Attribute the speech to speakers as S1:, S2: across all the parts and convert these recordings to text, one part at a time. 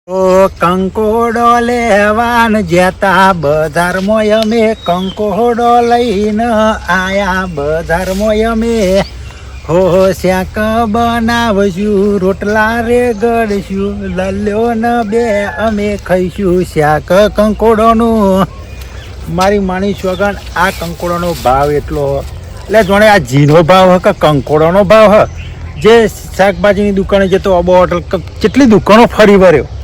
S1: ઓ કંકોડો લેવાન જેતા બજારમાં અમે કંકોડો લઈને આયા બજારમાં અમે હો શાક બનાવશું રોટલા રે ગળશું લલ્યો ને બે અમે ખાઈશું શાક કંકોડોનું. મારી માની સોગન આ કંકોડોનો ભાવ એટલો એટલે જોણે આ જીનો ભાવ હ કે કંકોડોનો ભાવ હ. જે શાકભાજીની દુકાને જતો અબો હોટલ કેટલી દુકાનો ફરી વર્યો.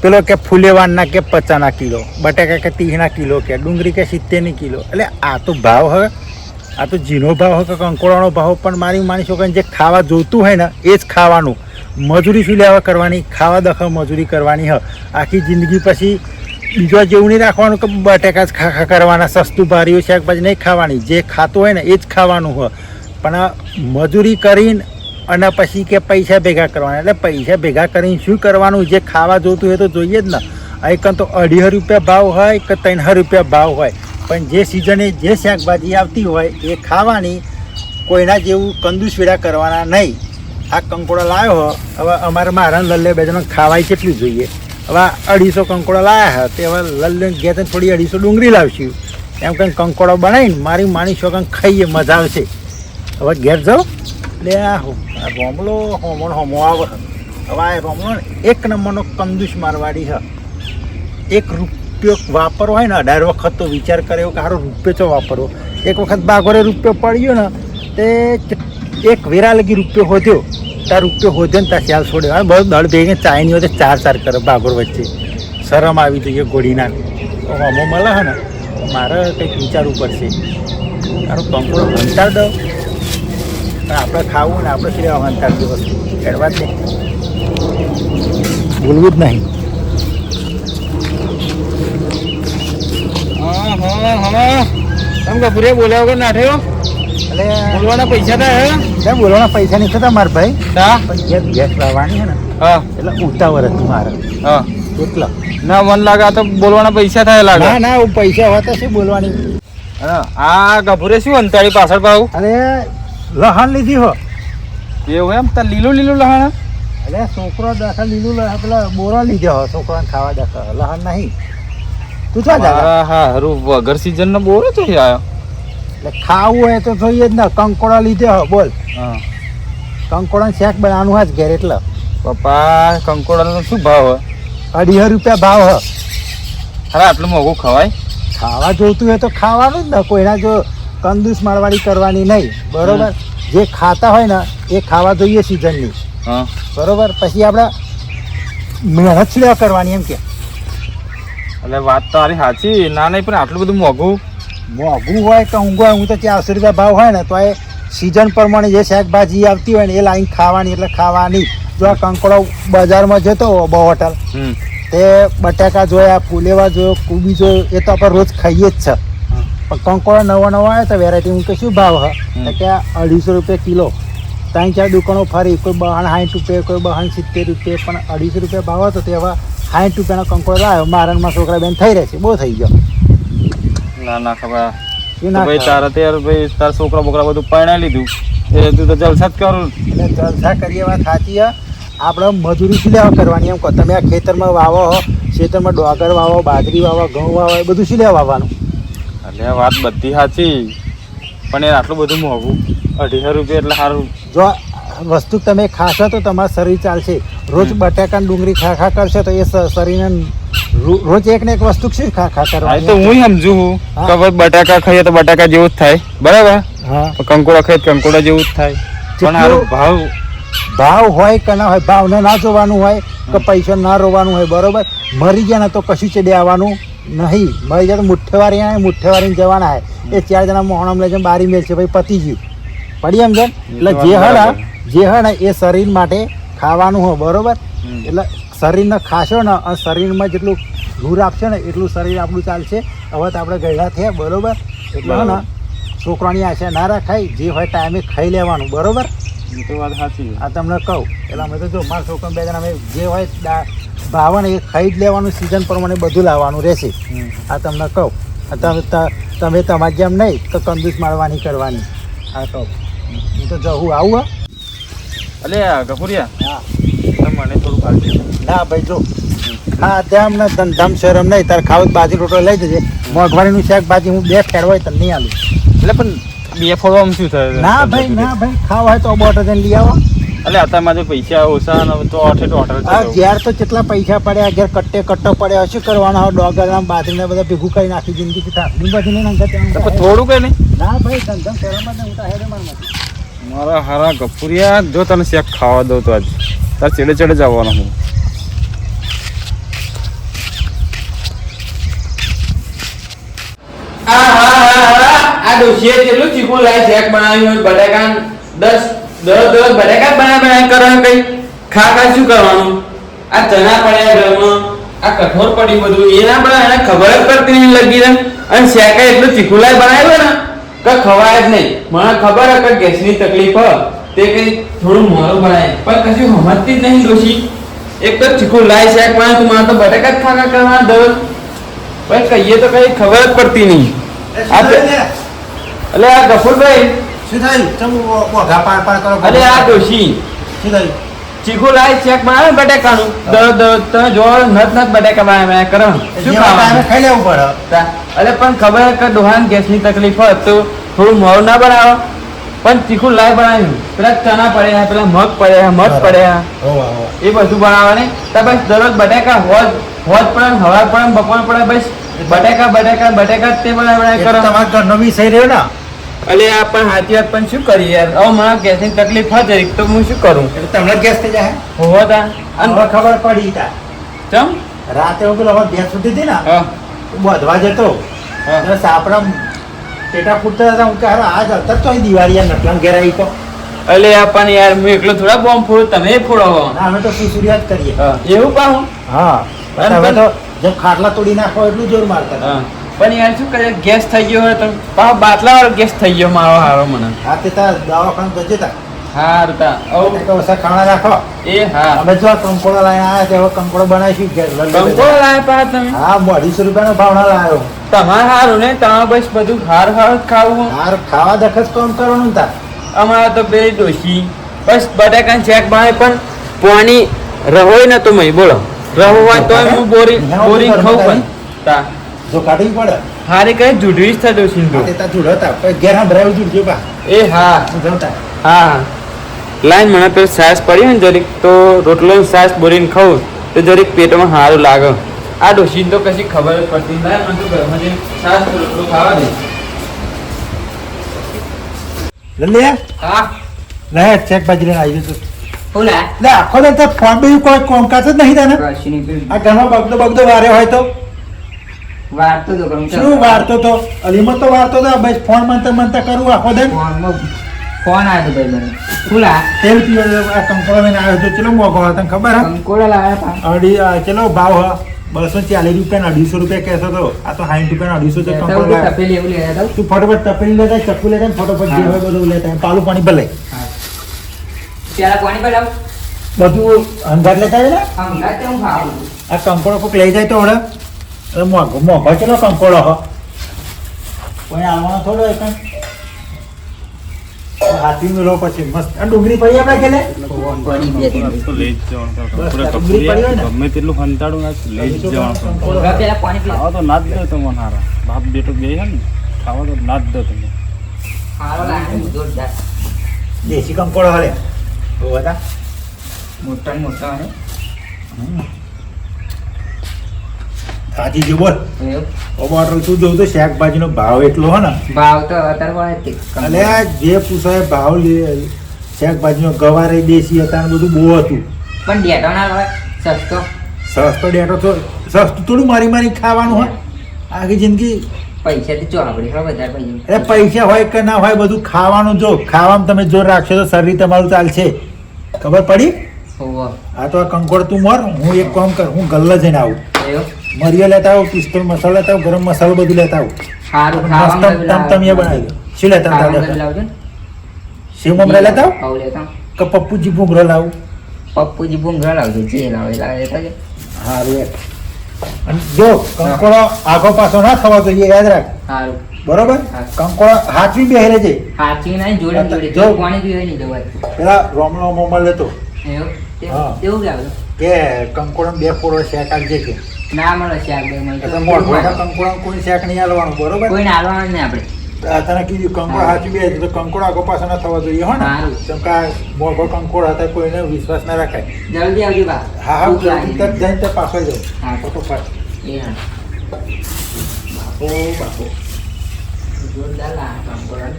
S1: પેલો કે ફૂલેવાનના કે 50ના કિલો, બટાકા કે 30ના કિલો, કે ડુંગળી કે 70ની કિલો. એટલે આ તો ભાવ હવે આ તો જીનો ભાવ હોય કે કંકોડાનો ભાવ. પણ મારી માની છોકરાને જે ખાવા જોઈતું હોય ને એ જ ખાવાનું. મજૂરી શું લેવા કરવાની, ખાવા દખલ મજૂરી કરવાની હ. આખી જિંદગી પછી બીજો જેવું નહીં રાખવાનું કે બટાકા જ ખા કરવાના, સસ્તું ભાર્યું શાકભાજી નહીં ખાવાની. જે ખાતું હોય ને એ જ ખાવાનું હોય. પણ મજૂરી કરીને અને પછી કે પૈસા ભેગા કરવાના. એટલે પૈસા ભેગા કરીને શું કરવાનું, જે ખાવા જોતું હોય તો જોઈએ જ ને. અહીં તો 250 રૂપિયા ભાવ હોય કે 300 રૂપિયા ભાવ હોય, પણ જે સિઝને જે શાકભાજી આવતી હોય એ ખાવાની. કોઈના જેવું કંદુસ વેડા કરવાના નહીં. આ કંકોડા લાવ્યો હો, હવે અમારે મારા લલ્લે બે જણા ખાવાય કેટલું જોઈએ. હવે 250 કંકોડા લાવ્યા તે હવે લલ્લે ગયા થોડી 250 ડુંગળી લાવશું. એમ કંઈ કંકોડો બનાવીને મારી માની છોકરાને ખાઈએ, મજા આવશે. હવે ઘેર જાઓ એટલે આ રોમલો હોમો આવે. હવે આ રોમલો ને 1 નંબરનો કંદુસ મારવાડી હ. 1 રૂપિયો વાપરવો હોય ને 18 વખત તો વિચાર કરે કે સારો રૂપિયો ચો વાપરવો. એક વખત બાગોરે રૂપિયો પડ્યો ને તે એક વેરા લગી રૂપિયો હોદ્યો. તાર રૂપિયો હોદ્યો ને તાર શ્યાલ છોડ્યો. બહુ દળ ભેગી ચાયની હોય તો 4 કરે બાગોર વચ્ચે. શરમ આવી જોઈએ ગોળીના. તો હોમો મળે હે ને મારે કંઈક વિચારવું પડશે. તારો કંકોડો હંતાડ દઉં પણ આપણે ખાવું ને આપણે શું લેવા હંતાડતી વસ્તુ એડવા જ નહીં, બોલવું જ નહીં.
S2: તમે કપૂરે બોલ્યા વગર નાઠ્યો
S1: એટલે
S2: બોલવાના પૈસા થાય
S1: ત્યાં બોલવાના પૈસા નહીં થતા મારા ભાઈ.
S2: હા
S1: પણ ઘેર ગેસ લાવવાની છે ને
S2: હા
S1: એટલે ઉતાવળ હતું મારે
S2: હા
S1: એટલા.
S2: ના મન લાગે આ તો બોલવાના પૈસા થાય લાગે.
S1: ના ના પૈસા હોય તો શું બોલવાની.
S2: આ કપૂરે શું અંતાડી પાછળ ભાવ
S1: અરે લહાણ લીધી હો.
S2: એવું એમ તાર લીલું લીલું લહાણ.
S1: એટલે છોકરો દાખલ લીલું પેલા બોરા લીધા હો છોકરાને ખાવા દાખલ લહાણ નહીં. તું ચા જા.
S2: હા હરું વગર સિઝન નો બોરો તો આવ્યો.
S1: એટલે ખાવું હોય તો જોઈએ જ ને. કંકોડા લીધે હો બોલ.
S2: હા
S1: કંકોડાનું શાક બનાવવાનું હા જ ઘેર. એટલે
S2: પપ્પા કંકોડાનો શું ભાવ હોય?
S1: 250 રૂપિયા ભાવ હ.
S2: અરે આટલું મોંઘું ખવાય?
S1: ખાવા જોઈતું હોય તો ખાવાનું જ ને. કોઈના જો કંદુસ મારવાડી કરવાની નહીં. બરોબર. જે ખાતા હોય ને એ ખાવા જોઈએ સિઝનની.
S2: હા
S1: બરોબર. પછી આપણે મહેનત શું લેવા કરવાની એમ કે.
S2: એટલે વાત તો તારી સાચી. ના નહીં પણ આટલું બધું મોંઘું
S1: મોંઘું હોય કે ઊંઘું હોય, હું તો 400 રૂપિયા ભાવ હોય ને તો એ સિઝન પ્રમાણે જે શાકભાજી આવતી હોય ને એ લાવીને ખાવાની. એટલે ખાવાની. જો આ કંકોડો બજારમાં જતો બહુ હોટલ તે બટાકા જોયા, ફુલેવા જોયો, કોબી જોયો, એ તો આપણે રોજ ખાઈએ જ છે. પણ કંકોડો નવો આવે તો વેરાયટી હું કે શું ભાવ હ કે 250 રૂપિયા કિલો. 3-4 દુકાનો ફરી, કોઈ 60 રૂપિયા, કોઈ 70 રૂપિયા, પણ 250 રૂપિયા ભાવ હતો તે હવે 60 રૂપિયાનો કંકોડો આવ્યો. મારામાં છોકરા બેન થઈ રહેશે, બહુ થઈ ગયો.
S2: ના ના ખબર
S1: શું ના
S2: ભાઈ તારા ત્યારે ભાઈ તારા છોકરા બોકરા બધું પરણાઈ લીધું એ તું તો જલસા જ કરું.
S1: એટલે જલસા કરીએ વાત સાચી હ. આપણે મજૂરી શું લેવા કરવાની એમ કહો. તમે આ ખેતરમાં વાવો હો, ખેતરમાં ડોગર વાવો, બાજરી વાવો, ઘઉં વાવો, એ બધું શું લેવા વાવવાનું.
S2: એટલે વાત બધી સાચી પણ યાર આટલું બધું મોંઘું 250 રૂપિયા એટલે સારું.
S1: જો વસ્તુ તમે ખાશો તો તમારું શરીર ચાલશે. રોજ બટાકા ડુંગળી ખા કરશો તો એ શરીરને રોજ એક ને એક વસ્તુ શું ખા
S2: હા
S1: કરવાની.
S2: તો હું સમજુ છું કે ભાઈ બટાકા ખાઈએ તો બટાકા જેવું જ થાય બરાબર.
S1: હા
S2: કંકોડા ખાઈએ તો કંકોડા જેવું જ થાય. પણ હારું
S1: ભાવ હોય કે ના હોય, ભાવને ના જોવાનું હોય કે પૈસા ના રોવાનું હોય. બરોબર. મરી ગયા ને તો કશું ચડે આવવાનું નહીં. મરી જાય તો મુઠ્ઠેવારીને જવાના હોય. એ 4 જણા મોહણમ લઈ જાય બારી મેળ છે ભાઈ પતી ગયું. પડી એમ છે. એટલે જે હે ને એ શરીર માટે ખાવાનું હોય. બરોબર. એટલે શરીરને ખાશો ને અને શરીરમાં જેટલું નૂર આપશે ને એટલું શરીર આપણું ચાલશે. હવે તો આપણે ગયડા થયા. બરોબર. એટલે હે ને છોકરાની આશા ના રાખાય. જે હોય ટાઈમે ખાઈ લેવાનું. બરોબર.
S2: એ તો વાત સાચી.
S1: આ તમને કહું એટલે અમે તો જો મારા છોકરા બે જણા અમે જે હોય ભાવે ને એ ખાઈ જ લેવાનું. સિઝન પ્રમાણે બધું લાવવાનું રહેશે. આ તમને કહું. તમે તમારી જેમ નહીં તો કંદુસ મારવાની કરવાની. આ કહું હું તો જવું આવું.
S2: અલે કપૂરિયા
S1: હા
S2: તો મને થોડું ખાલી
S1: ના ભાઈ જો હા ત્યાં અમને ધંધામ શરમ નહીં તારે ખાવું તો બાજી રોટલો લઈ જજે મોંઘવારીનું શાકભાજી હું 2 ફેરવાય તને નહીં આલું
S2: એટલે પણ બે ફોડવામાં શું થાય
S1: ના ભાઈ ખાવા હોય તો બોટર જઈને લઈ આવો
S2: એટલે અત્યારે મારે પૈસા ઓછા ને તો ઓઠે તો
S1: આ ઘેર તો કેટલા પૈસા પડ્યા ઘેર કટ્ટો પડ્યા શું કરવાના હોય ડોગર બાજરીને બધા ભેગું કરી નાખી જિંદગી થાકની બધી નહીં
S2: થોડું કઈ નહીં
S1: ના ભાઈ ધંધમ શરમ જ હું તો હેડે મારમાંથી
S2: મારા હારા ગફુરિયા જો તને શેક ખાવા દઉં તો આજ તાર ચેડે ચેડે જવાનો હું
S3: આ ડોશીએ કેટલું ચીકુ લાય શેક બનાવ્યું હોય બટાકા 10 બટાકા બનાવી કરો કઈ ખા શું કરવાનું આ ચણા પડ્યા ઘરમાં આ કઠોર પડ્યું બધું એ ના બનાવે એને ખબર જ પડતી નહીં લગી રહે અને શેકા એટલું ચીકુ લાય બનાવ્યું ને કે ખવાય જ નહીં મને ખબર હે કે ગેસની તકલીફ હોય તે કઈ થોડું મોડું બનાવે પણ કશું સમજતી જ નહીં ડોશી એક તો ચીકુ લાય શેક બનાવે તું મને તો બટાકા જ ખાવા કરવાના દરરોજ ભાઈ કહીએ તો કઈ ખબર જ પડતી નહીં અલે આ ગફુરભાઈ
S1: શું થયું ચમ મોઘા પાર કરો
S3: અલે આ ડોશી
S1: શું થયું
S3: ચીકુ લાય શેક બનાવે બટાકાનું તમે જો નત બટાકા બનાવે કરો શું ખાવાનું
S1: ખાઈ લેવું પડે
S3: અલે પણ ખબર કે ડોહાન ગેસની તકલીફ હોય તો થોડું મોડું ના બનાવો પણ ચીકુ લાય બનાવ્યું પેલા ચણા પડ્યા પેલા મગ પડ્યા એ બધું બનાવવાની તો બસ દરરોજ બટાકા હોજ પડે હવાર પડે બપોર પડે બસ બટાકા તે બનાવે કરો
S1: તમારા ઘરનો વિષય રહ્યો ને
S3: અલે આ પણ હાથી વાત પણ શું કરી યાર હવે મને ગેસની તકલીફ હોય જરીક તો હું શું કરું
S1: એટલે તમને ગેસ થઈ જાય
S3: હોવો તા
S1: અને ખબર પડી તા
S3: ચમ
S1: રાતે હું પેલો ભેંસ છૂટી હતી ને
S3: હા
S1: બધવા જતો એટલે સાપડા પેટા ફૂટતા હતા હું કે હારો આજ હતા તો અહીં દિવાળી નટલામ ઘેર આવી તો
S3: અલે આ પણ યાર હું એકલો થોડા બોમ્બ ફોડું તમે ફોડો
S1: ના અમે તો સુસુરિયાત કરીએ
S3: એવું પાહું
S1: હા પણ હવે તો જેમ ખાટલા તોડી નાખો એટલું જોર મારતા હતા.
S3: પણ યાર શું કરે ગેસ થઈ ગયો હોય તો પાછો બાટલા વાળો ગેસ થઈ ગયો મારો હારો મને
S1: હા તે તાર દવાખાને જજે તા
S3: હારું તા
S1: તો ઓછા ખાણા રાખો
S3: એ હા
S1: અમે જો કંકોડો લાવીને આવ્યા તે હવે કંકોડો બનાવીશું
S3: કંકોડો લાયા પા તમે
S1: હા 250 રૂપિયાનો ભાવના લાવ્યો
S3: તમારે હારું ને તમારે બસ બધું હાર ખાવું
S1: હાર ખાવા દખત કોમ કરવાનું તા
S3: અમારે તો પેલી ડોશી બસ બટાકા ચેક બનાવે પણ પાણી રહોય ને તો મય બોલો રહો હોય તો હું બોરિંગ ખાઉં પણ તા
S1: જો કાઢવી પડે
S3: હારે કઈ જુડવી જ થતો સિંધુ
S1: તે તા જુડતા પછી ઘેર સંભળાવી જુડજો બા
S3: એ હા
S1: જવતા
S3: હા લાઈન મને પેલું સાસ પડી ને જરીક તો રોટલો સાસ બોરીને ખાઉં તો જરીક પેટમાં સારું લાગે આ ડોશી તો કશી ખબર જ પડતી લાય મને તો ઘરમાં જઈને સાસ રોટલો ખાવા દે
S1: લે
S3: હા
S1: લે ચેક બાજી લઈને આવી જતો
S3: ઓલા
S1: લે આખો દે તો ફોન બી કોઈ કોમકાજ જ નહીં તાને આ ઘરમાં બગદો વારે હોય તો
S3: વારતો તો કરું
S1: શું વારતો તો અલીમત તો વારતો તો બસ ફોન મનતા કરું આખો દે
S3: ફોન આવ્યો ભાઈ મને ખુલા
S1: તેલ પીવો આ કંકોડો લઈને આવ્યો તો ચલો મોઘો હોય તને ખબર હા
S3: કંકોડા લાવ્યા
S1: અઢી ચલો ભાવ હા 240 રૂપિયા 250 રૂપિયા કહેતો તો આ તો 60 રૂપિયા 250 છે કંકોડો લાવ્યો.
S3: તપેલી એવું લેતા
S1: તું ફટોફટ તપેલી લેતા ચક્કુ લેતા ને ફટોફટ જે હોય બધું લેતા પાલું પાણી ભલે
S3: ત્યારે પાણી પડાવ
S1: બધું અંગાર લેતા આવે ને
S3: હમણાં તે હું ખાવું
S1: આ કંકોડો કોઈક લઈ જાય તો હમણાં મોઘો ચલો કંકોડો હો કોઈ આવવાનો થોડો એક હાથી લો પછી મસ્ત આ ડુંગળી પડી આપણે ખેલે
S2: તો લઈ જ જવાનું
S1: બસ, ડુંગળી પડી હોય ને?
S2: ગમે તેટલું ફંતાડું ના લઈ જ જવાનું
S3: પેલા પાણી પી
S2: ખાવા તો ના જ દો તમને હારા બાપ બેટો બે છે ને ખાવા તો ના જ દો તમે
S3: હારો લાગે જોરદાર
S1: દેશી કંકોડો હલે બધા
S3: મોટા ને મોટા ને
S1: સાચી જે બોલ
S3: એવું
S1: ઓર્ડર તું જોઉં તો શાકભાજીનો ભાવ એટલો હો ને
S3: ભાવ તો અત્યારે પડે
S1: અને આ જે પૂછાય ભાવ લે શાકભાજીનો ગવારે દેશી હતા ને બધું બહુ હતું
S3: પણ ડેટો ના હોય સસ્તો
S1: સસ્તો ડેટો તો સસ્તું થોડું મારી ખાવાનું હોય આખી જિંદગી
S3: પૈસા થી ચો આપડે હા વધારે પૈસા
S1: અરે પૈસા હોય કે ના હોય બધું ખાવાનું જો ખાવામાં તમે જોર રાખશો તો શરીર તમારું ચાલશે ખબર પડી
S3: હોવો
S1: આ તો આ કંકોડ તું મર હું એક કામ કર હું ગલ્લા જઈને આવું
S3: એવું
S1: મરિયો લેતા આવું પિસ્તોલ મસાલો લેતા આવું ગરમ મસાલો બધું લેતા આવું
S3: હારું
S1: મસ્ત તમ એ બનાવી દો શું લેતા આવું
S3: લાવજો
S1: શિવ મમરા લેતા આવું
S3: આવું લેતા
S1: કે પપ્પુજી ભૂંગળો લાવું
S3: પપ્પુજી બુંગરા લાવજો જે લાવે લેતા છે
S1: હારું એક અને જો કંકોડો આગો પાછો ના થવા જોઈએ યાદ રાખ
S3: હારું
S1: બરોબર
S3: હા.
S1: કંકોડો હાથવી બેહરે છે
S3: હાચી નહીં જોડે જોડે
S1: જો.
S3: જો પાણી પીવે નહીં જવાય
S1: પેલા રોમલો મોમલ લેતો
S4: એવું
S1: હા.
S4: તેવું કેવું
S1: કે કંકોડો 2 પોરો શેક આલજે કે
S4: ના મળે શાક બે મળે
S1: એટલે મોઢવાના કંકોડા કોઈ શેક નહીં આલવાનું બરોબર
S4: કોઈ નાલવાનું નહીં આપણે
S1: આ તને કીધું કંકોડા સાચું બે તો કંકોડા આગો પાછો ના થવા જોઈએ હો ને
S4: સારું.
S1: કેમ કે આ મોઢો કંકોડા હતા કોઈને વિશ્વાસ ના રખાય
S4: જલ્દી આવજો બા
S1: હા હા
S4: ભૂખ લાગી.
S1: તરત જઈને તે પાછળ જાઉં
S4: હા.
S1: ફટોફટ
S4: એ હા
S1: ઓ બાપો
S4: જોરદાર લાગે કંકોડા.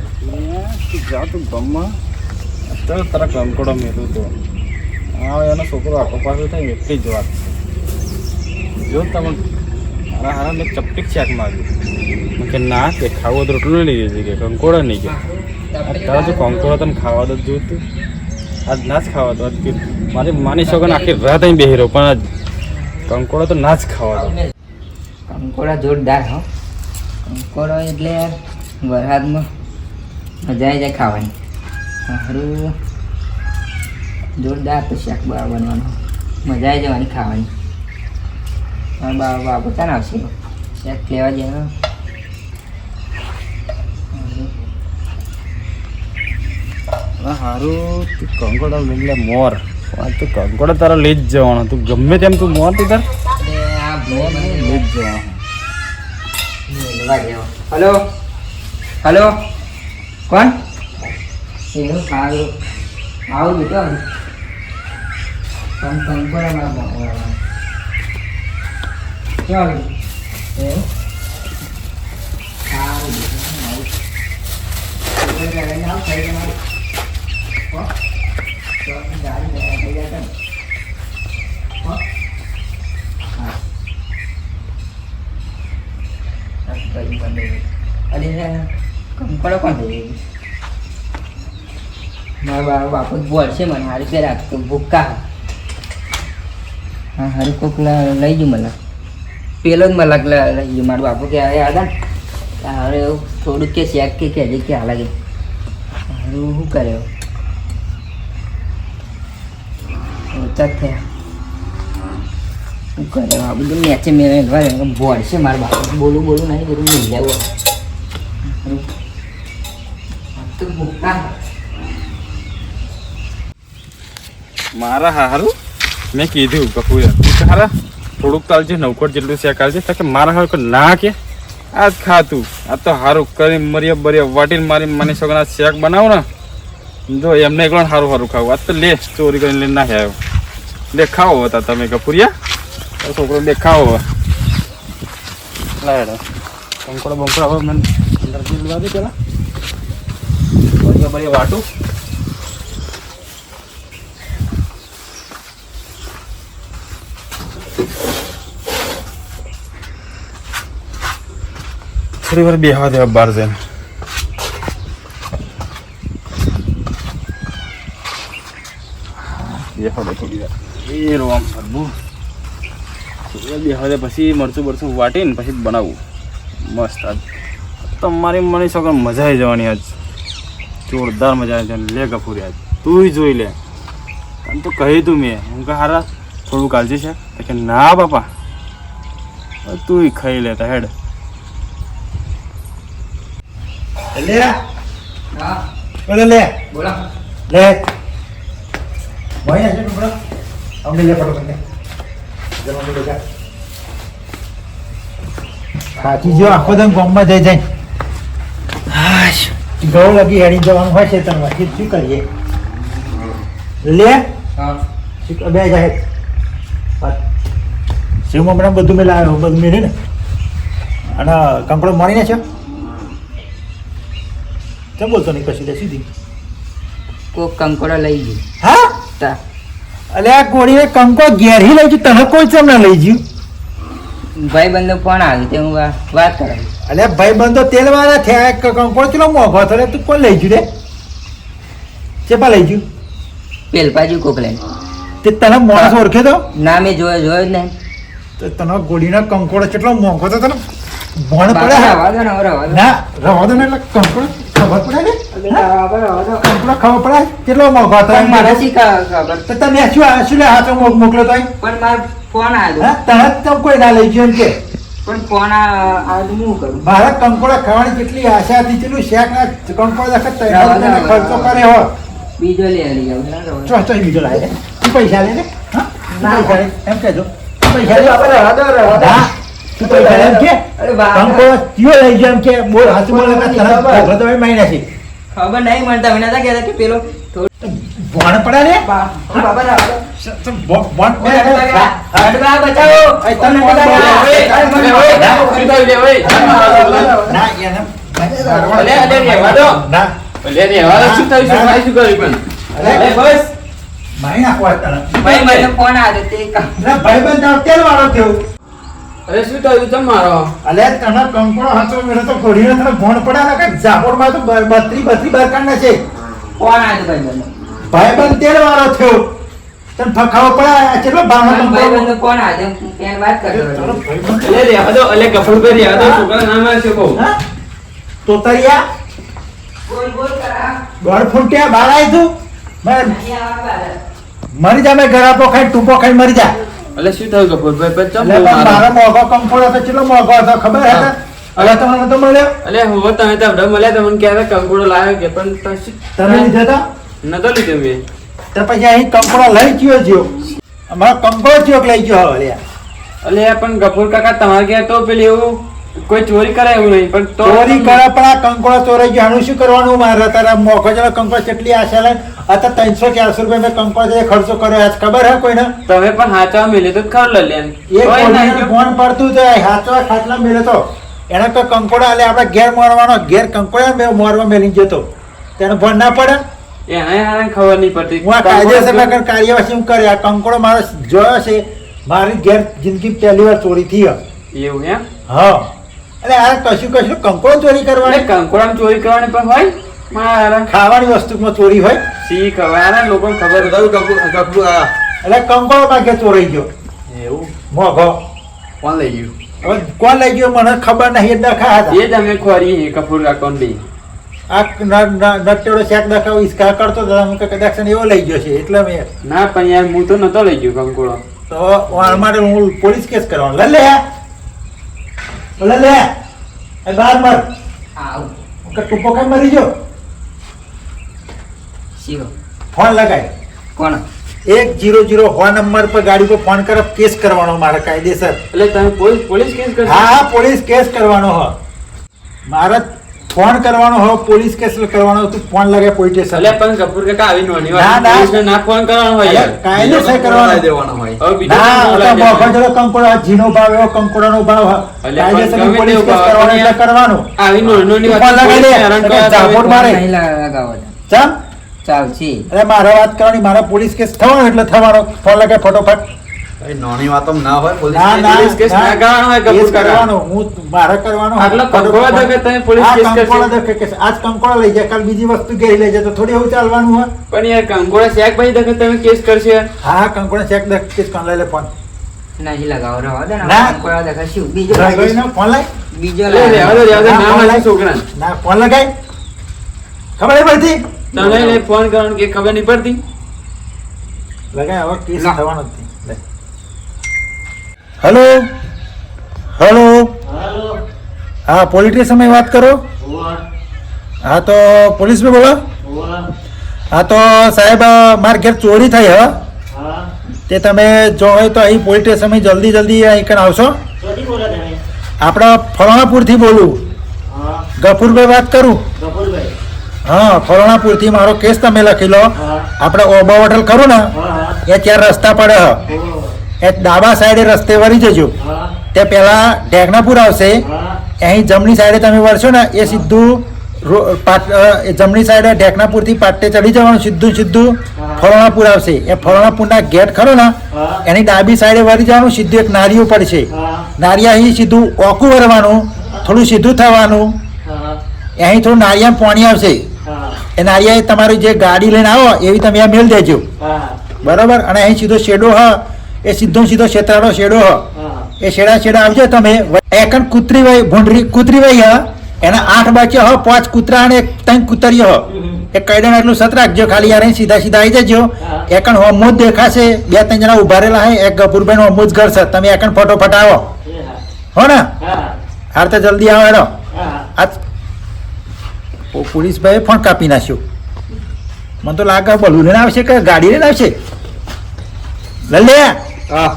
S2: જા તું ગમમાં અત્યારે તારા કંકોડો મેલું તો હા એનો છોકરો આખો પાછો થાય એટલી જ વાત જો તમે હારા હારા મેં ચપટીક શાક માર્યું કે ના કે ખાવો તો રોટલું નહીં લઈ જશે કે કંકોડો નહીં કે અત્યારે તો કંકોડો તને ખાવા તો જોઈતું આજ ના જ ખાવા તો આજ કે મારી માની શકો ને આખી રાત અહીં બેહી રહ્યો પણ આજ કંકોડો તો ના જ ખાવા તો
S4: કંકોડા જોરદાર હો કંકોડો એટલે વરસાદમાં મજા આવી જાય ખાવાની સારું જોરદાર તો શાક બરાબર બનવાનું મજા આવી જવાની ખાવાની બાબુ ચાલ આવશે શાક લેવા જાય
S2: સારું તું કંકોડો લઈ લે મોર તું કંકોડો તારો લઈ જ જવાનો તું ગમે તેમ તું મોર તું તાર
S4: આ
S2: મોર લઈ જ જવાનો
S4: હલો હલો કોણ એવું સારું આવું બેટો કંકોડા ચાલ એવું સારું કંકોડો કોણ થઈ મારા બાપુ બોલશે મને હારી પેલા રાખતો ભૂક્કા હા હારું કોક લઈ ગયું મને પેલો જ મલક લઈ ગયું મારું બાપુ કે હવે હતા ને હવે થોડુંક કે શેક કે કહેજે કે હાલાગે હારું શું કર્યો ઓછા જ થયા શું કરે આ બધું મેચે મેળવે બોલશે મારા બાપુ બોલું નહીં બધું મિલ લેવું તો ભૂક્કા
S2: મારા હારું મેં કીધું કપૂર હારા થોડુંક ચાલશે નવકોટ જેટલું શેક આવશે તો કે મારા હારું ના કે આ જ ખાતું આ તો સારું કરી મરિયા બરિયા વાટીને મારી માની છોકરા શેક બનાવો ને જો એમને એકલો સારું ખાવું આ તો લે ચોરી કરીને લઈને ના આવ્યો લે ખાઓ હતા તમે કપૂરિયા છોકરો લે ખાઓ લાડો કંકોડા બંકોડા હવે મને અંદર લેવા દે પેલા બરિયા બરિયા વાટું થોડી વાર બેહવા દેવા બહાર જઈને બેહવા દે થોડી વાર એ રોમ ભરવું બેહવા દે પછી મરચું બરચું વાટીને પછી બનાવવું મસ્ત આજ તમારી મની શકો મજા આવી જવાની આજ જોરદાર મજા આવી જવાની લે ગફુરી આજ તું જોઈ લે તને તો કહી તું મેં હું કે હારા થોડું કાળજી છે તો કે ના બાપા તું ખાઈ લેતા હેડ
S1: લે
S4: હા
S1: બોલો લે
S4: બોલો
S1: લે ભાઈ આજે બરો અમને લે ફટોફટ લે જમવાનું બેટા ખાતી જો આખો દમ ગામમાં જઈ જાય હાશ ગૌ લગી હેડી જવાનું હોય છે તને શું કરીએ લે
S4: હા
S1: બે જાય શિવ હમણાં બધું મેં લાવ્યો બધું મેળે ને અને કંકડો મળીને છે કેમ બોલતો નહીં કશું લે સીધી
S4: કોક કંકોડો લઈ ગયું
S1: હા
S4: તા
S1: અલે આ ગોળીને કંકો ઘેરી લઈ ગયું તને કોઈ ચમ ના લઈ ગયું
S4: ભાઈ બંધો પણ આવ્યું તે હું વાત કરાવી
S1: અલે ભાઈ બંધો તેલ વાળા થયા કંકો ચલો મોઘો થયો તું કોઈ લઈ ગયું રે ચેપા લઈ ગયું
S4: પેલપાજી કોક લઈને
S1: તે તને માણસ ઓળખે તો
S4: ના મેં જોયો જ નહીં
S1: તો તને ગોળીનો કંકોડો કેટલો મોંઘો તો તને ભણ પડે
S4: રવા દો ને હવે રવા દો
S1: ના રવા દો ને એટલે કંકોડો ખબર પડે ને
S4: રવા દો
S1: કંકોડો ખબર પડે કેટલો મોંઘો હતો
S4: પણ મારા શી ખબર
S1: તો તમે શું લે હાથો મોકલો તો
S4: પણ મારો ફોન આવ્યો
S1: હા તને તો કોઈ ના લઈ ગયો એમ કે
S4: પણ ફોન આવ્યો હું કરું
S1: મારા કંકોડા ખાવાની કેટલી આશા હતી કેટલું શેક ના કંકોડા
S4: રવા દો,
S1: ખર્ચો કરે હો
S4: બીજો લઈ આવી જાઉં
S1: ચો બીજો લાવે તું પૈસા લે ને હા તું પૈસા લે એમ કહેજો તું પૈસા લે હા તું પૈસા લે એમ કે
S4: અરે બાપા.
S1: કંકોડો ચિયો લઈ ગયો એમ કે બોલ હાચું બોલે કે તરત ભોગો તો મારી નાખી
S4: ખબર નહીં મને તમે નતા કહેતા કે પેલો થોડું
S1: ભણ પડા રે
S4: બાપા રાવ દો.
S1: ભણ પડા
S4: હડવા બચાવો.
S1: એ તને
S4: મને
S1: કોણ
S4: બચાવો.
S1: બોલે?
S3: શું થયું લે ઓય
S1: ના એને
S3: અલે રહેવા દો
S1: ના
S3: અલે રહેવા દો શું થયું શું ભાઈ શું કર્યું પણ અલે બસ
S1: મારી નાખવા તને
S4: ભાઈ મને ફોન આવ્યો તે કામ.
S1: એટલે ભાઈબંધ તારો તેલ વાળો થયો
S3: અરે શું થયું તમ મારો
S1: અલે તને કંકોડો હાથો મેળો તો ઘોડીને તને ભણ પડ્યા ને કે ઝાપોડમાં તો 32 બરકાંડ છે
S4: ફોન આવ્યો ભાઈ મને.
S1: ભાઈબંધ તેલ વાળો થયો તને ફખાવો પડ્યા કેટલો ભાવનો
S4: ભાઈ
S1: કંકોડો
S4: મને ફોન આવ્યો ત્યાં વાત કરતો
S1: તારો
S4: હતો.
S1: ભાઈબંધ
S3: અલે રહેવા દો અલે ગફુરભાઈ રહેવા દો છોકરા ના મારશે કહો
S1: હા? તોતરિયા
S4: બોલ બોલ કરા.
S1: દોઢ ફૂટ્યા બહાર આવી તું મેં
S4: અહીંયા આવા બાર.
S1: મરી જા મેં ગરાપો ખાઈ ટૂંપો ખાઈ મરી જા
S3: અલે શું થયું ગફુરભાઈ પણ ચમ
S1: એટલે
S3: બહુ
S1: પણ
S3: મારો
S1: મારો મોઘો કંકોડો તો કેટલો મોઘો હતો ખબર હે
S3: હા.
S1: હવે તમને તો મળ્યો
S3: અલે હવે તમે તો અમને મળ્યા તમને ક્યારે કંકુડો લાવ્યો કે પણ
S1: તમે લીધો તો
S3: નતો લીધો મેં
S1: તો પછી અહીં કંકોડો લઈ ગયો જ્યો અમારો કંકોડો ચોક લઈ ગયો હવે લ્યા.
S3: અલે પણ ગફુર કાકા તમારે ઘેર તો પેલી એવું કોઈ ચોરી કરે એવું નહીં પણ તો
S1: ચોરી કરે પણ આ કંકોડો ચોરાઈ ગયો આનું શું કરવાનું મારે તારા મોઘો જેવો કંકોડો કેટલી આશા લે અત્યારે 300-400 રૂપિયા મેં કંકોડો જે ખર્ચો કર્યો આજ ખબર હે કોઈને
S3: તમે પણ હાચા મેલે તો ખર લે લે
S1: એક કોઈને ફોન પડતું તો હાથો ખાટલા મેલે તો એને તો કંકોડા એટલે આપણે ઘેર મારવાનો ઘેર કંકોડા મેં મોરવા મેલી જતો તેને ફોન ના પડે
S3: એને હારે ખબર નહીં પડતી
S1: હું આ કાયદેસર કાર્યવાહી હું કરે આ કંકોડો મારો જોયો છે મારી ઘેર જિંદગી પહેલી વાર ચોરી થઈ હે.
S3: એવું એમ
S1: હા એટલે આ કશું કંકોડો ચોરી
S3: એટલે
S1: કરવાની
S3: કંકોડામાં ચોરી કરવાની પણ હોય મારા
S1: ખાવાની વસ્તુમાં ચોરી હોય
S3: સી ખબર લોકોને ખબર
S1: એટલે કંકોડો ભાગ્ય ચોરાઈ ગયો
S3: એવું
S1: મોઘો
S3: કોણ લઈ ગયું
S1: હવે કોણ લઈ ગયો મને ખબર નહીં ડખા હતા
S3: એ જ અમે ખોરી કપૂર કાકોને બી
S1: આ નટેડો શેક દખાવ ઈસકા કરતો હતો હું કે કદાચ એવો લઈ ગયો છે એટલે મેં
S3: ના પણ યાર હું તો નતો લઈ ગયો કંકોડો
S1: તો આ માટે હું પોલીસ કેસ કરવાનો લે એ બાર મર
S4: આવ.
S1: કે ટૂંપો કઈ મરી ગયો
S4: શિવો.
S1: ફોન લગાય
S4: કોણ?
S1: 100 હો નંબર પર ગાડી પર ફોન કરે કેસ કરવાનો મારે કાયદેસર
S3: એટલે તમે પોલીસ કેસ કરશો
S1: હા પોલીસ કેસ કરવાનો હો મારે ફોન કરવાનો હો પોલીસ કેસ કરવાનો તું ફોન લગાય પોલીસ સ્ટેશન
S3: એટલે પણ કપૂર કાકા આવી નોની
S1: ના,
S3: વાત
S1: ના.
S3: પોલીસને ના ફોન કરવાનો હોય યાર
S1: કાયદેસર કરવાનો
S3: હવે બીજો
S1: ના
S3: કોણ
S1: તો
S3: બોલાય
S1: મોઘો જેવો કંકોડો જીનો ભાવ એવો કંકોડાનો ભાવ
S3: એટલે
S1: કાયદેસર
S3: પણ ગમે
S1: પોલીસ
S3: તેવો
S1: કેસ
S3: ભાવ
S1: કરવાનો
S3: પણ
S1: એટલે કરવાનો
S3: આવી નોની
S1: તું
S3: વાત
S1: ફોન લગાઈ દે
S3: હેરાન
S1: એટલે
S3: કરવા
S1: ઝાપટ મારે
S4: નહીં લગાવો.
S1: ચમ
S4: ચાલશે.
S1: અરે મારે વાત કરવાની મારા પોલીસ કેસ થવાનો એટલે થવાનો ફોન લગાય ફટોફટ
S5: નાની વાતો ના હોય પોલીસ
S1: ના ના
S3: પોલીસ કેસ ના કરવાનો હોય કપૂર
S1: કેસ
S3: કાકા.
S1: કરવાનો હું મારે કરવાનો
S3: આટલો કંકોડો દખે તમે પોલીસ
S1: આ
S3: કેસ કરશો?
S1: કંકોડો દખે કેસ. આજ કંકોડો લઈ જાય કાલ બીજી વસ્તુ ઘેરી લઈ જાય તો થોડી એવું ચાલવાનું હોય
S3: પણ યાર કંકોડા શેક ભાઈ દખે તમે કેસ કરશો યાર
S1: હા કંકોડો ચેક દખ કેસ કોણ લઈ લે ફોન
S4: નહીં લગાવો રહેવા દે ને.
S1: ના.
S4: કંકોડા દેખાડશું. બીજો
S1: લગાવીને ફોન લઈ
S4: બીજો
S3: અરે રહેવા દો, રહેવા દો,
S1: ના,
S3: ના
S1: ફોન
S3: મારશે
S1: લઈ.
S3: છોકરાને.
S1: ના ફોન લગાય ખબર નહીં પડતી
S3: તમે લઈ ફોન કરવાનો કે ખબર નહીં પડતી
S1: લગાય હવે કેસ
S4: લા.
S1: થવાનો જ નહીં લે. હેલો હેલો હા પોલીસ સ્ટેશનમાં વાત કરો હા તો પોલીસ में બોલો હા તો સાહેબ મારા ઘેર ચોરી થઈ હ તે તમે જો હોય તો અહીં પોલીસ સ્ટેશનમાં જલ્દી અહીં કણ આવશો આપણા ફળોણાપુરથી બોલું ગફુરભાઈ વાત કરું હા ફળોણાપુરથી મારો કેસ તમે લખી લો આપણે ઓબા હોટલ ખરું ને એ ત્યાં રસ્તા પડે હ એ ડાબા સાઈડે રસ્તે વળી જજો તે પહેલા ઢેગનાપુર આવશે અહીં જમણી સાઈડે તમે વળશો ને એ સીધું જમણી સાઈડે ઢેકનાપુરથી પાટે ચડી જવાનું સીધું ફળોણાપુર આવશે એ ફળોણાપુરના ગેટ ખરો ને એની ડાબી સાઈડે વળી જવાનું સીધું એક નારિયું પડશે નારિયા અહીં સીધું ઓકું વરવાનું થોડું સીધું થવાનું અહીં થોડું નારિયામાં પાણી આવશે એ નારિયા તમારી જે ગાડી લઈને આવો એવી તમે આ મેલ દેજો બરાબર અને અહીં સીધો શેડો હ એ સીધો શેતરાનો શેડો હ એ શેડા આવજો તમે એકન કૂતરી વય ભૂંડરી કૂતરી વય હ એના 8 બચ્યા હ 5 કૂતરા અને 3 કૂતરીઓ હ એ કઈડન એટલું સત રાખજો ખાલી યાર અહીં સીધા આવી જજો એકન હોમો જ દેખાશે 2-3 જણા ઉભા રહેલા હે એક ગફુરભાઈ નો હોમો જ ઘર છે તમે એકન ફટોફટ આવો હો ને હાર તો જલ્દી આવો હેડો આજ પોલીસ ભાઈ ફોન કાપી નાખ્યો મને તો લાગે બલૂન લઈને આવશે કે ગાડી લઈને આવશે લલે
S4: હા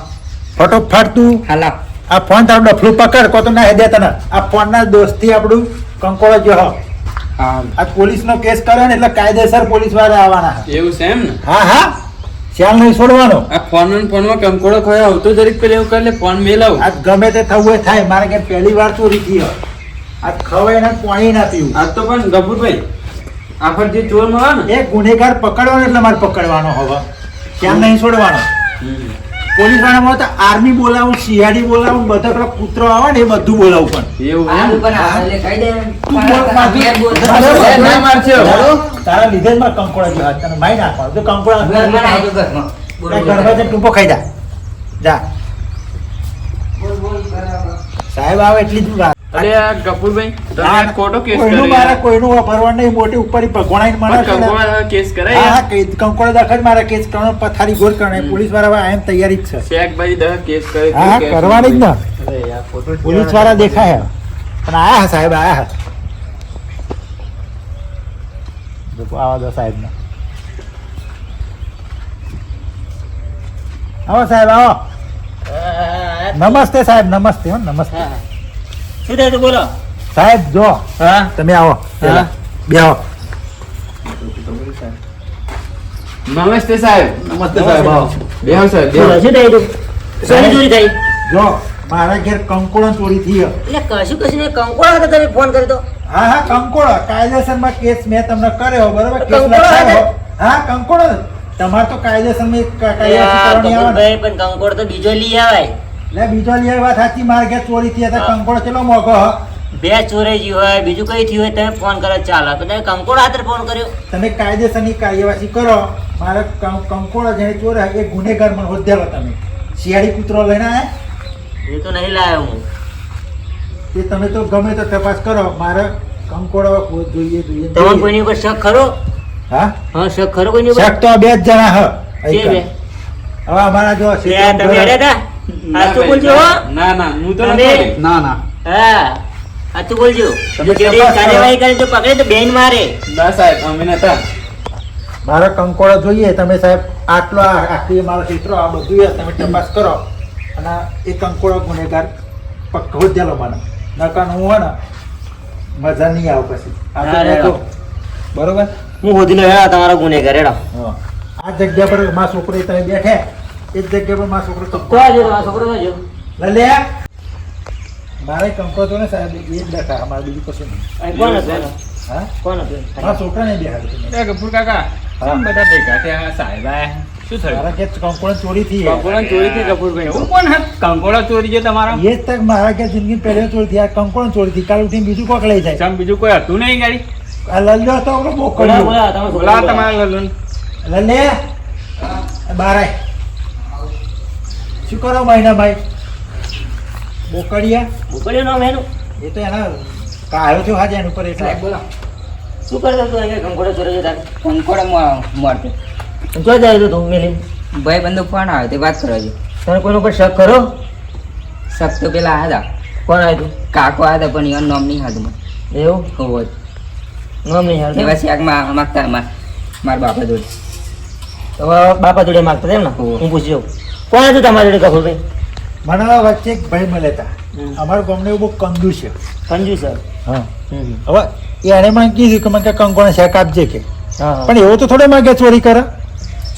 S1: ફટોફટ તું
S4: હાલા
S1: આ ફોન તારું ડફલું પકડ કો તો ના દે તને આ ફોનના દોસ્તથી આપણું કંકોડો જો હ.
S3: હા
S1: આ પોલીસનો કેસ કર્યો ને એટલે કાયદેસર પોલીસ વાળા આવવાના.
S3: એવું છે એમ ને
S1: હા હા શ્યાલ નહીં છોડવાનો.
S3: આ ફોનમાં કંકોડો ખોયો આવતો જરીક પેલે એવું કરી લે ફોન મેલાવ
S1: આ ગમે તે થવું હોય થાય મારે કે પહેલી વાર ચોરી થઈ હ. આ ખવાય ને પાણી ના પીવું.
S3: આજ તો પણ ગફુરભાઈ આફર જે ચોર મળે ને
S1: એક ગુનેગાર પકડવાનો એટલે મારે પકડવાનો હવે શ્યાલ નહીં છોડવાનો. પોલીસ વાળામાં તો આર્મી બોલાવું સીઆઈડી બોલાવું બધા પેલા કૂતરો આવે ને એ બધું બોલાવું પણ
S3: એવું એમ
S4: આલુ પણ હાલે કહી દે
S1: તું બોલ પાછું.
S3: ના મારશે
S1: તારા લીધે જ મારે કંકોડા જેવા તને મારી નાખવાનો તો કંકોડા
S4: ઘરમાં આવજો ઘરમાં બોલ બોલ
S1: ઘરમાં જઈને ટૂંપો ખાઈ જા જા
S4: બોલ બોલ બરાબર
S1: સાહેબ આવે એટલી જ વાત.
S3: અરે આ ગફુરભાઈ તમે આ ખોટો કેસ
S1: કોઈનું મારે
S3: કર્યો
S1: કોઈનું વાપરવાનું નહીં મોટી ઉપર ભગવાણાઈને મળે છે ને.
S3: કંકોડા કેસ
S1: હા
S3: કરાય
S1: હા કંકોડા દાખલ મારે કેસ કરવાનો પથારી ગોળ કરવાનો પોલીસ વાળા આમ તૈયારી જ છે.
S3: શેખભાઈ દહ કેસ કરે
S1: હા હા કરવાની જ ને
S3: અરે યાર ફોટો
S1: પોલીસ વાળા દેખાય પણ આયા હા સાહેબ આયા હા જો આવા દો સાહેબ ને આવો સાહેબ આવો નમસ્તે સાહેબ નમસ્તે હો નમસ્તે
S3: શું થાય બોલો
S1: સાહેબ જો
S3: હા
S1: તમે આવો
S3: હા.
S1: બેહો
S3: નમસ્તે સાહેબ
S5: નમસ્તે સાહેબ આવો.
S3: બેહો સાહેબ બેહો
S6: શું થયું તું? શેની ચોરી થઈ?
S1: જો મારા ઘેર કંકોડો ચોરી થઈ હે.
S6: એટલે કશું નહીં, કંકોડા હતા તમે ફોન કર્યો તો?
S1: હા હા કંકોડો કાયદેસરમાં કેસ મેં તમને કર્યો બરોબર કેસ
S6: કંકોડો
S1: લખાયો.
S6: હતા?
S1: હા કંકોડો તમારે તો કાયદેસરમાં એક કાર્યવાહી
S6: યા,
S1: કરવાની આવે ને.
S6: કપૂરભાઈ, પણ કંકોડો તો બીજો લઈ આવાય.
S1: લે બીજો લઈ વાત સાચી મારા ઘેર ચોરી થઈ હતા
S6: હા.
S1: કંકોડો કેટલો મોંઘો હ.
S6: બે ચોરાઈ ગયું હોય, બીજું કઈ થયું હોય, તમે ફોન કરો ચાલે. પણ તમે કંકોડા હાથે ફોન કર્યો?
S1: તમે કાયદેસરની કાર્યવાહી કરો મારે કંકોડો જેને ચોર્યા એ ગુનેગાર મને હોદ્યાલો તમે શિયાળી કૂતરો લઈને આયા
S6: એ તો નહીં લાવ્યો હું.
S1: તે તમે તો ગમે તો તપાસ કરો મારે કંકોડો જોઈએ જોઈએ
S6: તમારે કોઈની ઉપર શક ખરો?
S1: હા
S6: હા, શક ખરો કોઈની ઉપર?
S1: શક તો આ બે જ જણા હ
S6: છે બે?
S1: હવે અમારા જો
S6: બે તમે અડ્યા હતા? આ તો બોલજો હો.
S3: ના ના હું તો
S6: તમે-
S3: નથી
S5: ના ના
S6: હા, આ તો બોલજો.
S1: તમે
S6: જો જેની
S1: તપાસ કરો.
S6: કાર્યવાહી કરે તો પકડે તો બેન મારે.
S3: ના સાહેબ અમે નતા
S1: મારે કંકોડો જોઈએ તમે સાહેબ આટલો આખી મારો ચિત્રો આ બધું તમે તપાસ કરો અને એ કંકોડો ગુનેગાર હોદ્યાલો મને નકર હું હે ને મજા નહીં આવે પછી આ તો
S6: હા,
S1: મેં
S6: રેડો.
S1: તો- બરોબર
S6: હું હોદીનો હેડા તમારા ગુનેગાર હેડા.
S1: હા. આ જગ્યા પર મારા છોકરો તમે બેઠે એ જ જગ્યા પર મારો છોકરો
S6: તો આવજો, તમારો છોકરો આવજો.
S1: લલે મારે કંકોડો તો ને સાહેબ એ જ બેઠા અમારે બીજું કશું નહીં
S6: અહીં કોણ હતું?
S1: હા
S6: કોણ હતું?
S1: મારા છોકરાને બેહાડ્યો તમે
S3: ગફુર કાકા
S1: હા.
S3: બધા ભેગા થયા સાહેબ આયા શું થયું
S1: મારા ઘેર કંકોડો ચોરી થઈ
S3: કંકોડા ચોરી થઈ ગફુરભાઈ એવું કોણ હાથ કંકોડા ચોરી છે તમારા
S1: એ જ તક મારા ઘેર જિંદગી પહેલી ચોરી થઈ આ કંકોડો ચોરી થઈ કાલ ઉઠીને બીજું કોક લઈ જાય
S3: ચમ બીજું કોઈ હતું નહીં ગાડી
S1: આ લલ્યો હતો આપણો
S6: બોલા,
S1: બોકડ્યો
S6: બોલા, તમારો છોકરો
S3: બોલા
S6: બોલા.
S3: તમારા લલન
S1: લલે બાર આય શું કરો મહિના ભાઈ બોકડિયા
S6: બોકડ્યો નામ એનું?
S1: એ તો એના કાયો છો હાજે એના ઉપર એટલે
S4: સાહેબ બોલો
S6: શું કરતો તું અહીંયા કંકોડો ચોર્યો છે તારે?
S4: કંકોડા મળતો
S6: જો જાય તો તું મેલી.
S4: ભાઈ બંધુ ફોન આવે તે વાત કરવા છે
S6: તને કોઈનો ઉપર શક ખરો?
S4: શક તો પેલા આવ્યા
S6: કોણ આવ્યું તું?
S4: હતા કાકો આવ્યા હતા પણ એનું નામ નહીં હાથમાં
S6: એવું?
S4: હોય
S6: નામ નહીં હાલ.
S4: એવા શાક માગતા મારા બાપા જોડે
S6: તો હવે બાપા જોડે માગતા હતા એમ ને?
S4: હોવે.
S6: હું પૂછી જાઉં. કોણ હતું તમારા જોડે કપૂરભાઈ?
S1: મને વચ્ચે એક ભાઈ મળ્યા હતા અમારા ગામને એવું બહુ કંદુ છે
S6: કંજુ સર.
S1: હા હવે એને મને કીધું કે મને કે કંકોડો શેક આપજે કે
S6: હા હા.
S1: પણ એવો તો થોડો માગે ચોરી કરે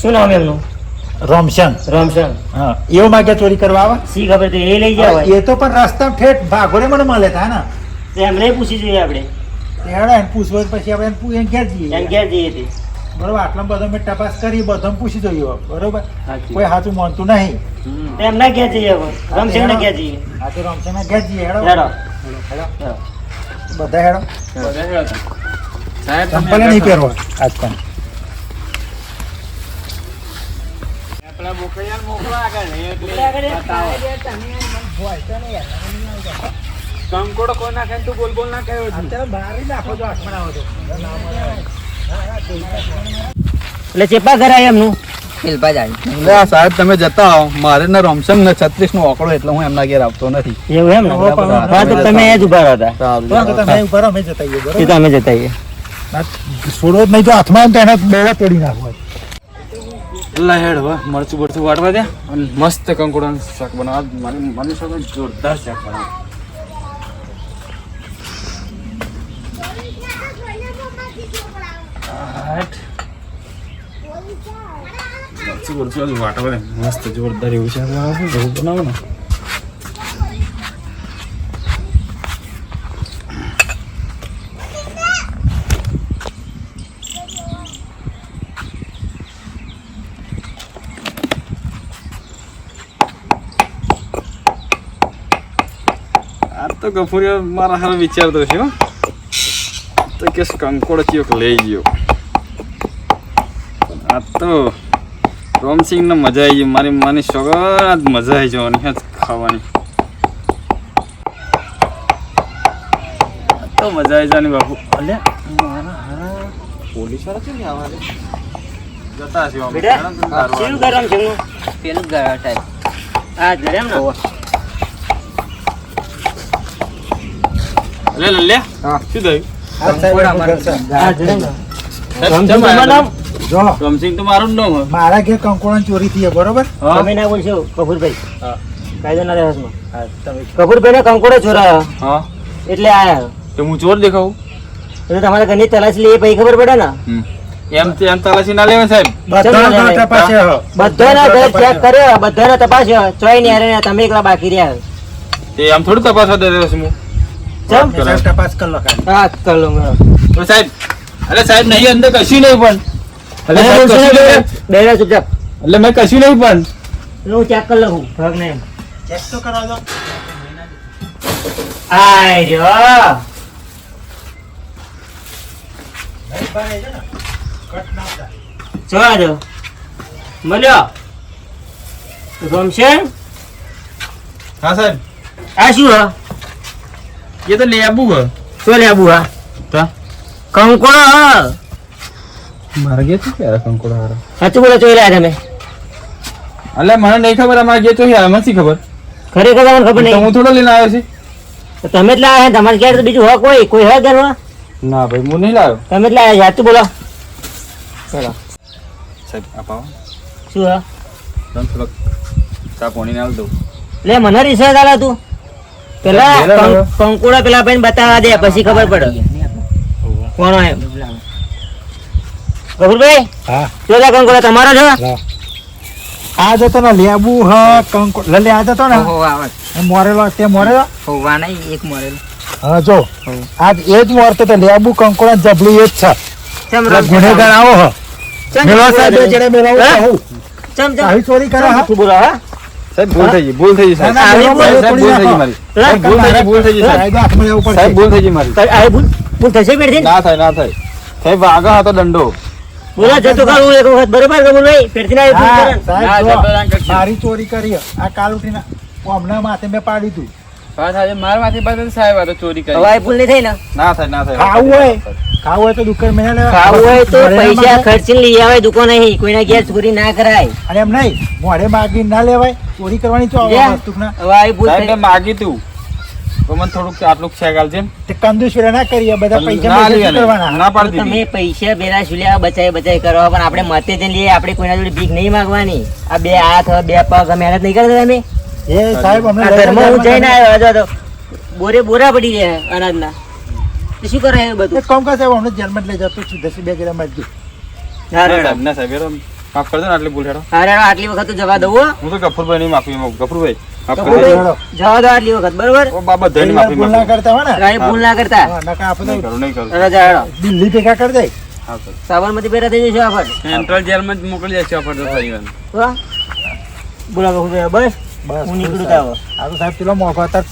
S6: શું નામ એમનું?
S1: રોમશન
S6: રામચંદ.
S1: હા એવો માગે ચોરી કરવા આવે
S6: શી ખબર તો એ લઈ જાવ.
S1: એ તો પણ રસ્તા ઠેઠ ભાગોરે મને મળે હતા ને
S6: તો એમને પૂછી જોઈએ આપણે.
S1: હેડો એને પૂછવું હોય પછી આપણે એને ઘેર જઈએ
S6: એમ ક્યાં જઈએ તે?
S1: બરોબર આટલા બધો મેં તપાસ કરી બધો પૂછી જોઈએ બરોબર
S6: સાચી.
S1: કોઈ સાચું માનતું નહીં
S6: તો એમના ક્યાં જઈએ હવે? રામચંદના ક્યાં જઈએ?
S1: આ તો રમશેના ઘેર જઈએ હેડો
S6: હેડો.
S1: હેડો બધા હેડો
S3: સાહેબ
S1: ચંપલ નહીં પહેરવા આજ પણ
S3: આપણા મોકળિયા મોકલા આગળ નહીં એટલે બતાવો. કંકોડો કોઈ નાખે ને તું બોલ બોલ ના કહેવો છું.
S1: અત્યારે બહાર જ નાખો જો આઠમણ આવો તો
S6: એટલે ચેપા કરાય એમનું?
S4: પેલપા જાય
S5: એટલે આ સાહેબ તમે જતા આવો મારે ને રોમશન ને 36 નો આંકડો એટલે હું એમના ઘેર આવતો નથી
S6: એવું એમ ને? હા તો તમે એ જ ઉભા રહો હતા.
S1: તો તમે ઉપર અમે જતા આવીએ
S6: એ
S1: બરોબર
S6: તો અમે જતા આવીએ.
S1: છોડો જ નહીં તો હાથમાં આવે ને તો એને બેડા તોડી નાખો
S2: લહેડ હવે મરચું બરચું વાટવા દે અને મસ્ત કંકોડાનું શાક બનાવવા. મારી મને શાક જોરદાર શાક બનાવ. મરચું બરચું હજુ વાટવા દે મસ્ત જોરદાર એવું શાક બનાવવું એવું બનાવો ને. તો ગફુરિયા મારા હાલ વિચારતો છે હો. તો કે કંકોડો ચિયોક લઈ ગયો. આ તો રોમસિંગને મજા આવી ગઈ. મારી માની સગર આજ મજા આવી જવાની આજ ખાવાની. તો મજા આવી જવાની બાપુ. અલે મારા હારા પોલીસ વાળા છે ને આવા જતા હશે આમ.
S6: બેટા શેનું કરવાનું છે હું?
S4: પેલું ગળા ટાઈપ
S6: આ જરે એમ ને
S2: લે લે લે
S5: હા.
S2: શું થયું?
S6: આ જરે એમ ને
S1: જો
S2: રોમસિંગ તો મારું જ નામ હે.
S1: મારા ઘેર કંકોડા ચોરી થઈ બરોબર.
S2: હા
S6: તમે ના બોલશો કપૂરભાઈ
S2: હા.
S6: કાયદાના રહેસમાં
S1: હા, તમે
S6: કપૂરભાઈને કંકોડો ચોરાયો
S2: હા
S6: એટલે આયા
S2: તો હું ચોર દેખાવું?
S6: એટલે તમારા ઘરની તલાશી લઈએ પછી ખબર પડે ને.
S2: એમ તલાશી ના લેવા સાહેબ.
S1: બધાના ઘર તપાસે હો.
S6: બધાના ઘર ચેક કર્યો, બધાને તપાસ્યો, ચોય ને હારે તમે એકલા બાકી રહ્યા.
S2: તે આમ થોડું તપાસવા દે રહ્યો છું હું.
S6: ચમ?
S1: સાહેબ તપાસ કર લો ખાલી.
S6: હા કર લો
S2: તો સાહેબ અરે સાહેબ નહીં અંદર કશું નહીં પણ અરે સાહેબ કશું નહીં.
S6: બેરા ચૂપચાપ
S2: એટલે મેં કશું નહીં પણ
S6: હું ચેક કરી લઉં ભાગ ને એમ.
S1: ચેક તો કરાવ દો.
S6: આય રહ્યો.
S1: નહીં ભરાય છે ને? કટ ના થાય.
S6: જોવા દો મળ્યો ગમશે.
S2: હા સાહેબ
S6: આ શું હા?
S2: એ તો લેબુ હે.
S6: શું લેબુ હા?
S2: તા
S6: કંકોડો હા.
S2: મારા ગયા છે ક્યારે કંકોડો હારો?
S6: સાચું બોલો ચોઈ રહ્યા તમે?
S2: એટલે મને નહીં ખબર અમારે ગયા તો મને શી ખબર?
S6: ખરેખર તમને ખબર
S2: તો
S6: નહીં.
S2: હું થોડો લઈને આવ્યો છે.
S6: તો તમે જ લાયા તમારે ક્યારે તો બીજું હોય કોઈ હોય ઘરમાં?
S2: ના ભાઈ હું નહીં લાવ્યો.
S6: તમે જ લાયા સાચું બોલો. ચલો
S2: સાહેબ આપાવો
S6: શું હા?
S2: તમે થોડોક ચા પાણી આલ દઉં.
S6: લે મને રિસર્ચ આલા તું પેલા
S2: પેલા લાવો.
S6: કંકુડા પેલા ભાઈને બતાવવા દે પછી ખબર પડે કોણ હોય એમ. ગફુરભાઈ
S1: હા
S6: ચોથા કંકુડા તમારો છે?
S1: આ જતો ને લેબુ હ કંકો લે આ જતો ને
S4: હો આવે
S1: મોરેલો તે મોરેલો.
S4: હોવા નહીં એક મોરેલું
S1: હા જો આજ એ જ મોરતો તો લેબુ કંકોડા જબલું એ જ છે.
S6: ચમ
S1: એટલે ગુનેગાર આવો હ મેલો સાહેબ બે જણે મેલાવો
S6: હા?
S1: આવું.
S6: ચમ
S1: આવી ચોરી કરે હા.
S6: શું બોલો હા?
S2: સાહેબ ભૂલ થઈ ગઈ ભૂલ થઈ ગઈ સાહેબ.
S1: ના, ના,
S2: સાહેબ
S1: મેલો
S2: ભૂલ થઈ ગઈ
S1: નાખો.
S2: મારી. સાહેબ ભૂલ થઈ ગઈ ભૂલ થઈ ગઈ સાહેબ.
S1: સાહેબ હાથમાં લેવું પડશે.
S2: સાહેબ ભૂલ થઈ ગઈ મારી.
S6: આ ભૂલ ભૂલ થશે પેડથી?
S2: ના થાય ના થાય. સાહેબ આગળ હતો દંડો.
S6: બોલો જતો કરું એક વખત બરોબર ગફુરભાઈ પેડથી ના ભૂલ
S1: હા,
S6: કરે ને.
S1: સાહેબ
S2: ના,
S1: જો,
S2: જતો રાન કરશે.
S1: મારી ચોરી કરી હ. આ કાલ ઉઠીને હમણાં માથે મેં પાડી તું.
S2: મારા માંથી પાછળ સાહેબ આ તો ચોરી કરી.
S6: હવે આ ભૂલ નહીં થઈ ને.
S2: ના થાય ના થાય.
S1: ખાવું હોય ખાવું હોય તો દુકાન મેં લે.
S6: ખાવું હોય તો
S1: મોઢે
S6: પૈસા
S1: માગે.
S6: ખર્ચીને લઈ આવે દુકાન નહીં કોઈના ઘેર ચોરી ના કરાય.
S1: અને એમ નહીં મોઢે માગીને ના લેવાય ચોરી કરવાની ચો
S6: લે.
S1: વસ્તુ ના
S6: હવે આ ભૂલ
S2: સાહેબ
S6: થઈ.
S2: મેં માગી તું તો મને થોડુંક આટલું શેક આલજે.
S1: તે કંદુશીરા ના કરીએ બધા પૈસા
S2: ના
S1: મેં
S2: લઈએ
S1: શું
S2: ને.
S1: કરવાના
S2: ના પાડી
S6: તમે
S2: દીધી.
S6: પૈસા ભેરા શુલ્યા બચાય કરવા પણ આપણે મતે જઈને લઈએ આપણે કોઈના જોડે ભીખ નહીં માંગવાની. આ બે હાથ બે પગ મહેનત નહીં કરતા તમે.
S1: એ સાહેબ અમને
S6: આ ઘરમાં હું જઈને આવ્યો હતો તો બોરા પડી રહ્યા અનાજના. તો શું કરે એ બધું?
S1: એક કામ કર સાહેબ અમને જેલમાં જ લઈ જતો છું 10 બે જરા મજદૂર.
S2: ના સાહેબ ના સાહેબ એ તો માફ કરજો ને આટલી ભૂલ હેડો.
S6: અરે આટલી વખત તો જવા દઉં હો.
S2: હું તો ગફુરભાઈ નહીં માફી માંગુ. ગફુરભાઈ માફ કરજો.
S6: ગફુરભાઈ, જવા દો આટલી વખત બરોબર.
S2: ઓ બાબા ધણી માફી
S1: ભૂલ ના
S2: માંગુ.
S1: કરતા હોય ને
S6: કાંઈ ભૂલ ના કરતા.
S1: હા, નકા આપણે
S2: નહીં કરું નહીં કરું.
S6: રજા હેડો.
S1: દિલ્હી ભેગા કરી દે.
S2: હા સર.
S6: સાબરમતી ભેરા થઈ જશો આપણે.
S2: સેન્ટ્રલ જેલમાં જ મોકલી જશે આપણે તો પરિવાર.
S6: હો? બોલો ગફુરભાઈ, બસ
S1: બસ
S6: હું નીકળું
S1: બસ,
S6: તો
S1: આ તો સાહેબ પેલો મોઘો હતા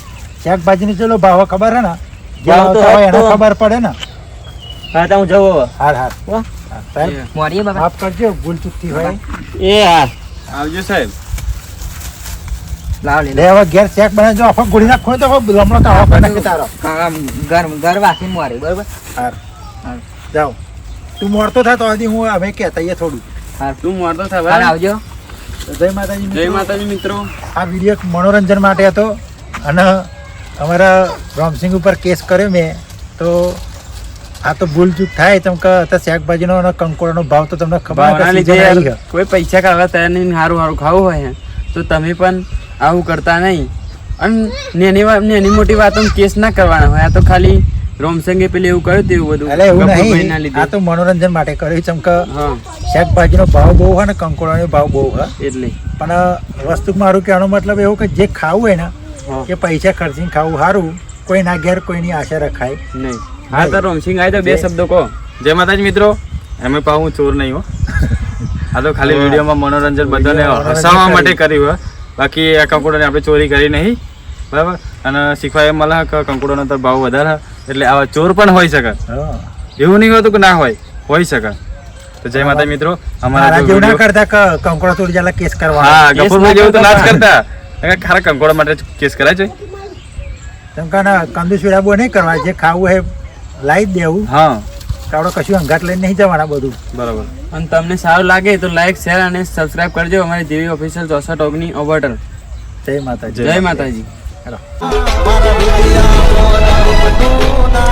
S1: શાકભાજી ની ચલો ભાવ ખબર હે ને
S6: ભાવ તો
S1: જ્યાં આવતા હોય એને
S6: તો-
S1: ખબર પડે ને.
S6: હા તો હું જવું હવે.
S1: હાર હાર
S6: હો?
S1: હા, સાહેબ
S4: મોરીએ બાબા
S1: માફ કરજો ભૂલ ચૂકતી હોય.
S6: એ હા
S2: આવજો સાહેબ.
S4: લાવ લે
S1: લે હવે ઘેર શેક બનાવજો આફા ગોળી નાખો તો લમણો તો આવા નાખી તારો.
S4: ઘર વાસી મોરી બરોબર
S1: હાર
S4: હાર.
S1: જાઓ તું મોરતો થાય તો હજી હું અમે કહેતા એ થોડું.
S2: તું મોરતો
S4: હાલ
S2: થાય
S4: આવજો
S1: જય માતાજી
S2: જય
S1: મિત્રો.
S2: માતાજી મિત્રો.
S1: આ વિડીયો મનોરંજન માટે હતો અને અમારા રોમસિંગ ઉપર કેસ કર્યો મેં તો આ તો ભૂલ ચૂક થાય તમ કે અત્યારે શાકભાજીનો અને કંકોડાનો ભાવ તો તમને ખબર
S3: ભાવના
S1: નથી
S3: લીધે યાર કોઈ પૈસા કાઢવા તૈયાર નહીં, સારું સારું ખાવું હોય ને તો તમે પણ આવું કરતા નહીં. અને નાની મોટી વાતો કેસ ના કરવાના હોય. આ તો ખાલી રોમસંગે પેલી એવું કર્યું હતું એવું બધું
S1: એટલે એવું
S3: ગફુરભાઈના
S1: નહીં,
S3: લીધે.
S1: આ તો મનોરંજન માટે કર્યું ચમ કે
S3: હા
S1: શાકભાજીનો ભાવ બહુ હોય ને કંકોડાનો ભાવ બહુ હોય,
S3: એટલે
S1: પણ વસ્તુ મારું કહેવાનો મતલબ એવું કે જે ખાવું હોય ને
S3: હા
S1: એ પૈસા ખર્ચીને ખાવું સારું, કોઈના ઘેર કોઈની આશા રખાય.
S3: નહીં. હા તો રોમસિંગ આવી તો બે શબ્દો કહો.
S2: જય માતાજી મિત્રો. એમ પાછું હું ચોર નહીં હો. આ તો ખાલી વિડીયોમાં મનોરંજન બધાને હસાવવા માટે કર્યું હોય. બાકી આ કંકોડાની આપણે ચોરી કરી નહીં, બરાબર. અને શીખવા એમ મળે કે કંકોડાનો તો ભાવ વધારે, એટલે આવા ચોર પણ હોઈ શકે.
S1: હા.
S2: એવું નહીં હોતું કે ના હોઈ શકે. તો જય માતા મિત્રો.
S1: મારા
S2: અમારા
S1: જેવું ના કરતા કે કંકોડા ચોરી जाला કેસ કરવા.
S2: હા
S3: કેસ
S2: ગફુરભાઈ
S3: ના
S2: જેવું તો ના જ
S3: કરતા.
S2: કરતા. ખારા કંકોડા માટે કેસ કરાય છે.
S1: તેમ કે કંદુ શીરાબો નહીં કરવા, જે ખાવું હોય લાવી જ દેવું.
S2: હા
S1: આપણે કશું અંગાટ લઈને નહીં જવાના બધું.
S2: બરાબર.
S3: અને તમને સારું લાગે તો લાઈક શેર અને સબસ્ક્રાઇબ કરજો અમારી જેવી ઓફિશિયલ 64 ઓગની ઓવરટર.
S1: જય માતાજી.
S3: જય માતાજી.
S1: હેલો.
S7: મારા